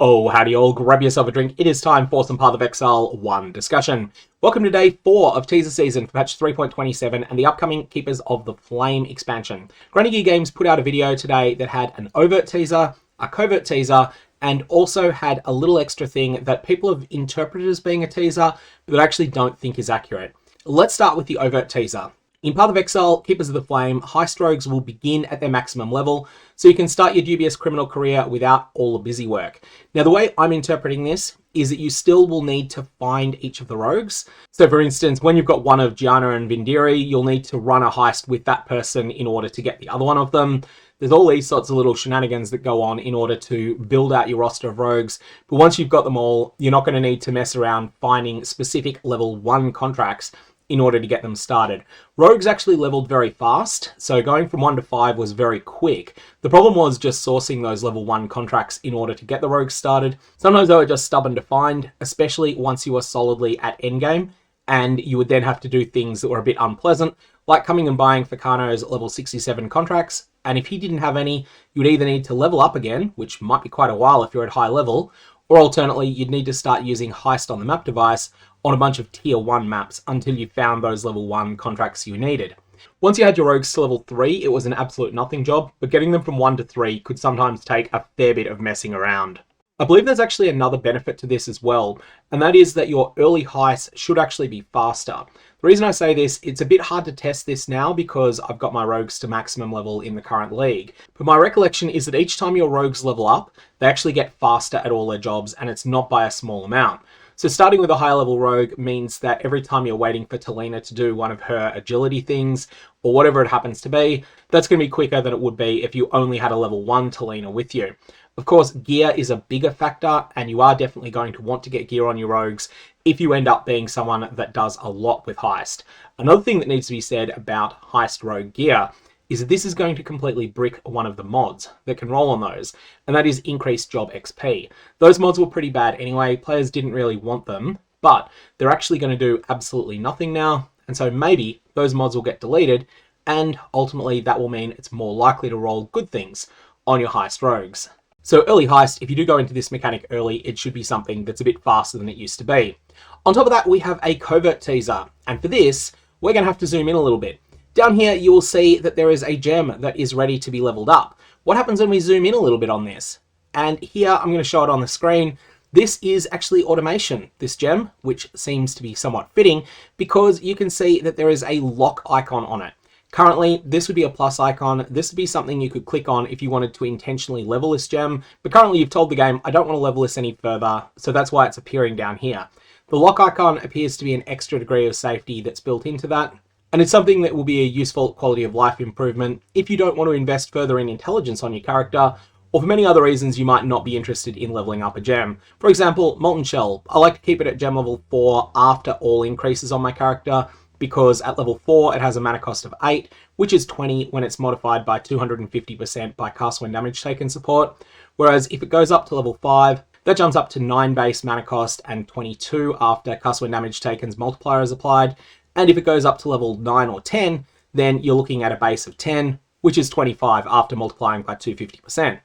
Oh, howdy all, grab yourself a drink. It is time for some Path of Exile 1 discussion. Welcome to day 4 of Teaser Season for patch 3.27 and the upcoming Keepers of the Flame expansion. Granny Gear Games put out a video today that had an overt teaser, a covert teaser, and also had a little extra thing that people have interpreted as being a teaser, but that I actually don't think is accurate. Let's start with the overt teaser. In Path of Exile, Keepers of the Flame, Heist Rogues will begin at their maximum level, so you can start your dubious criminal career without all the busy work. Now, the way I'm interpreting this is that you still will need to find each of the rogues. So, for instance, when you've got one of Gianna and Vindiri, you'll need to run a heist with that person in order to get the other one of them. There's all these sorts of little shenanigans that go on in order to build out your roster of rogues. But once you've got them all, you're not going to need to mess around finding specific level 1 contracts in order to get them started. Rogues actually leveled very fast, so going from 1 to 5 was very quick. The problem was just sourcing those level 1 contracts in order to get the rogues started. Sometimes they were just stubborn to find, especially once you were solidly at endgame, and you would then have to do things that were a bit unpleasant, like coming and buying Fakano's level 67 contracts, and if he didn't have any, you would either need to level up again, which might be quite a while if you're at high level, or alternately, you'd need to start using Heist on the map device on a bunch of tier 1 maps until you found those level 1 contracts you needed. Once you had your rogues to level 3, it was an absolute nothing job, but getting them from 1 to 3 could sometimes take a fair bit of messing around. I believe there's actually another benefit to this as well, and that is that your early heists should actually be faster. The reason I say this, it's a bit hard to test this now because I've got my rogues to maximum level in the current league, but my recollection is that each time your rogues level up, they actually get faster at all their jobs, and it's not by a small amount. So starting with a high level rogue means that every time you're waiting for Talina to do one of her agility things, or whatever it happens to be, that's going to be quicker than it would be if you only had a level 1 Talina with you. Of course, gear is a bigger factor, and you are definitely going to want to get gear on your rogues if you end up being someone that does a lot with Heist. Another thing that needs to be said about Heist rogue gear is that this is going to completely brick one of the mods that can roll on those, and that is increased job XP. Those mods were pretty bad anyway, players didn't really want them, but they're actually going to do absolutely nothing now, and so maybe those mods will get deleted, and ultimately that will mean it's more likely to roll good things on your Heist rogues. So early Heist, if you do go into this mechanic early, it should be something that's a bit faster than it used to be. On top of that, we have a covert teaser, and for this, we're going to have to zoom in a little bit. Down here, you will see that there is a gem that is ready to be leveled up. What happens when we zoom in a little bit on this? And here, I'm going to show it on the screen. This is actually automation, this gem, which seems to be somewhat fitting because you can see that there is a lock icon on it. Currently, this would be a plus icon. This would be something you could click on if you wanted to intentionally level this gem. But currently, you've told the game, I don't want to level this any further, so that's why it's appearing down here. The lock icon appears to be an extra degree of safety that's built into that. And it's something that will be a useful quality of life improvement if you don't want to invest further in intelligence on your character, or for many other reasons you might not be interested in leveling up a gem. For example, Molten Shell. I like to keep it at gem level 4 after all increases on my character, because at level 4 it has a mana cost of 8, which is 20 when it's modified by 250% by cast when damage taken support, whereas if it goes up to level 5, that jumps up to 9 base mana cost and 22 after cast when damage taken's multiplier is applied, and if it goes up to level 9 or 10, then you're looking at a base of 10, which is 25 after multiplying by 250%.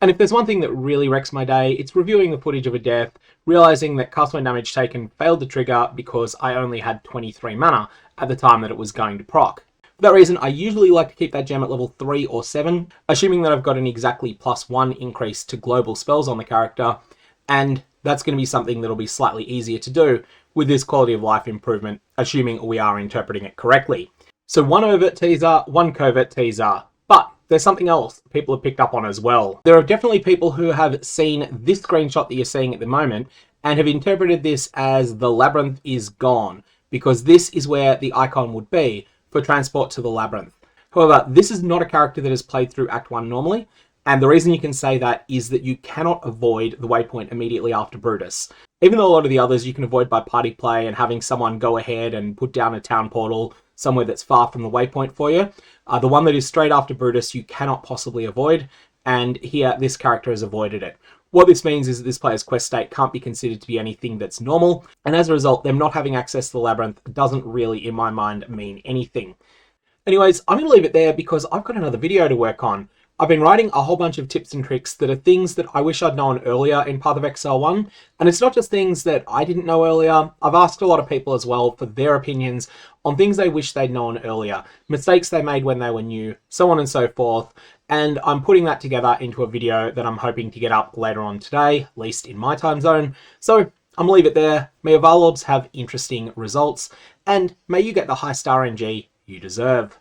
And if there's one thing that really wrecks my day, it's reviewing the footage of a death, realizing that cast when damage taken failed to trigger because I only had 23 mana at the time that it was going to proc. For that reason, I usually like to keep that gem at level 3 or 7, assuming that I've got an exactly +1 increase to global spells on the character, and that's going to be something that'll be slightly easier to do with this quality of life improvement, assuming we are interpreting it correctly. So one overt teaser, one covert teaser, but there's something else people have picked up on as well. There are definitely people who have seen this screenshot that you're seeing at the moment and have interpreted this as the labyrinth is gone, because this is where the icon would be for transport to the labyrinth. However, this is not a character that is played through Act 1 normally, and the reason you can say that is that you cannot avoid the waypoint immediately after Brutus. Even though a lot of the others you can avoid by party play and having someone go ahead and put down a town portal somewhere that's far from the waypoint for you, the one that is straight after Brutus you cannot possibly avoid, and here this character has avoided it. What this means is that this player's quest state can't be considered to be anything that's normal, and as a result, them not having access to the labyrinth doesn't really, in my mind, mean anything. Anyways, I'm going to leave it there because I've got another video to work on. I've been writing a whole bunch of tips and tricks that are things that I wish I'd known earlier in Path of Exile 1. And it's not just things that I didn't know earlier. I've asked a lot of people as well for their opinions on things they wish they'd known earlier, mistakes they made when they were new, so on and so forth. And I'm putting that together into a video that I'm hoping to get up later on today, at least in my time zone. So I'm gonna leave it there. May your Varlobs have interesting results, and may you get the high star NG you deserve.